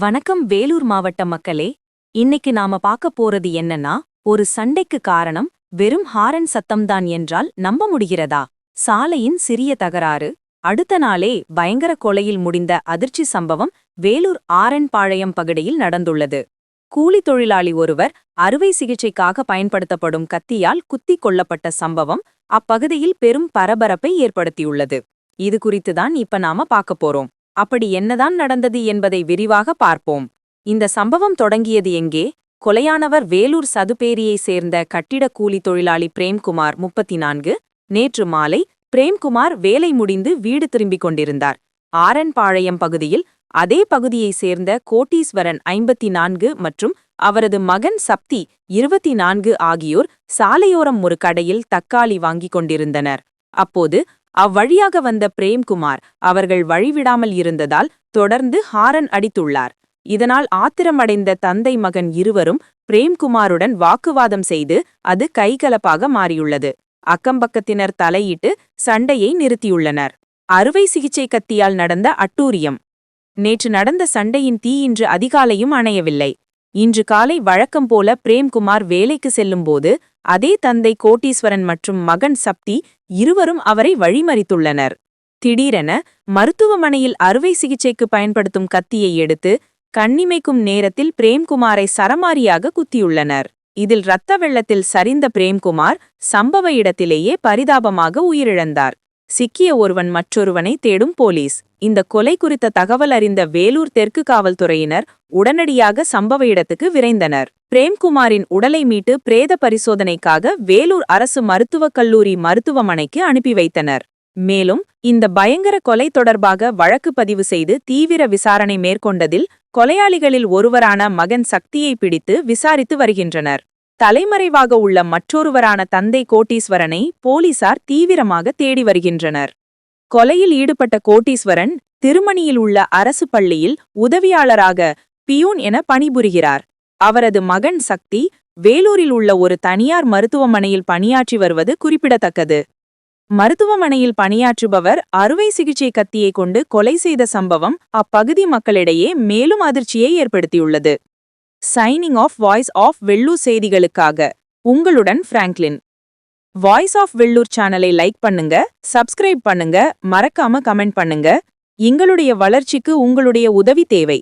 வணக்கம் வேலூர் மாவட்ட மக்களே. இன்னைக்கு நாம பார்க்க போறது என்னன்னா, ஒரு சண்டைக்கு காரணம் வெறும் ஹாரன் சத்தம்தான் என்றால் நம்ப முடிகிறதா? சாலையின் சிறிய தகராறு. அடுத்த நாளே பயங்கர கொலையில் முடிந்த அதிர்ச்சி சம்பவம் வேலூர் ஆரன்பாளையம் பகுதியில் நடந்துள்ளது. கூலி தொழிலாளி ஒருவர் அறுவை சிகிச்சைக்காக பயன்படுத்தப்படும் கத்தியால் குத்திக் கொல்லப்பட்ட சம்பவம் அப்பகுதியில் பெரும் பரபரப்பை ஏற்படுத்தியுள்ளது. இது குறித்துதான் இப்ப நாம பார்க்க போறோம். அப்படி என்னதான் நடந்தது என்பதை விரிவாக பார்ப்போம். இந்த சம்பவம் தொடங்கியது எங்கே? கொலையானவர் வேலூர் சதுப்பேரியைச் சேர்ந்த கட்டிட கூலி தொழிலாளி பிரேம்குமார் 34. நேற்று மாலை பிரேம்குமார் வேலை முடிந்து வீடு திரும்பிக் கொண்டிருந்தார். ஆரன்பாளையம் பகுதியில் அதே பகுதியைச் சேர்ந்த கோட்டீஸ்வரன் 54 மற்றும் அவரது மகன் சப்தி 24 ஆகியோர் சாலையோரம் ஒரு கடையில் தக்காளி வாங்கிக் கொண்டிருந்தனர். அப்போது அவ்வழியாக வந்த பிரேம்குமார் அவர்கள் வழிவிடாமல் இருந்ததால் தொடர்ந்து ஹாரன் அடித்துள்ளார். இதனால் ஆத்திரமடைந்த தந்தை மகன் இருவரும் பிரேம்குமாருடன் வாக்குவாதம் செய்து அது கைகலப்பாக மாறியுள்ளது. அக்கம்பக்கத்தினர் தலையிட்டு சண்டையை நிறுத்தியுள்ளனர். அறுவை சிகிச்சை கத்தியால் நடந்த அட்டூரியம். நேற்று நடந்த சண்டையின் தீ இன்று அதிகாலையும் அணையவில்லை. இன்று காலை வழக்கம் போல பிரேம்குமார் வேலைக்கு செல்லும்போது அதே தந்தை கோட்டீஸ்வரன் மற்றும் மகன் சப்தி இருவரும் அவரை வழிமறித்துள்ளனர். திடீரென மருத்துவமனையில் அறுவை சிகிச்சைக்கு பயன்படுத்தும் கத்தியை எடுத்து கண்ணிமைக்கும் நேரத்தில் பிரேம்குமாரை சரமாரியாக குத்தியுள்ளனர். இதில் இரத்த வெள்ளத்தில் சரிந்த பிரேம்குமார் சம்பவ இடத்திலேயே பரிதாபமாக உயிரிழந்தார். சிக்கிய ஒருவன் மற்றொருவனை தேடும் போலீஸ். இந்த கொலை குறித்த தகவல் அறிந்த வேலூர் தெற்கு காவல்துறையினர் உடனடியாக சம்பவ இடத்துக்கு விரைந்தனர். பிரேம்குமாரின் உடலை மீட்டு பிரேத பரிசோதனைக்காக வேலூர் அரசு மருத்துவக் கல்லூரி மருத்துவமனைக்கு அனுப்பி வைத்தனர். மேலும் இந்த பயங்கர கொலை தொடர்பாக வழக்கு பதிவு செய்து தீவிர விசாரணை மேற்கொண்டதில் கொலையாளிகளில் ஒருவரான மகன் சக்தியை பிடித்து விசாரித்து வருகின்றனர். தலைமறைவாக உள்ள மற்றொருவரான தந்தை கோட்டீஸ்வரனை போலீசார் தீவிரமாக தேடி வருகின்றனர். கொலையில் ஈடுபட்ட கோட்டீஸ்வரன் திருமணியில் உள்ள அரசு பள்ளியில் உதவியாளராக பியூன் என பணிபுரிகிறார். அவரது மகன் சக்தி வேலூரில் உள்ள ஒரு தனியார் மருத்துவமனையில் பணியாற்றி வருவது குறிப்பிடத்தக்கது. மருத்துவமனையில் பணியாற்றுபவர் அறுவை சிகிச்சை கத்தியை கொண்டு கொலை செய்த சம்பவம் அப்பகுதி மக்களிடையே மேலும் அதிர்ச்சியை ஏற்படுத்தியுள்ளது. Signing off voice of Vellore செய்திகளுக்காக உங்களுடன் பிராங்க்லின். வாய்ஸ் ஆஃப் வெள்ளூர் சேனலை லைக் பண்ணுங்க, சப்ஸ்கிரைப் பண்ணுங்க, மறக்காம கமெண்ட் பண்ணுங்க. எங்களுடைய வளர்ச்சிக்கு உங்களுடைய உதவி தேவை.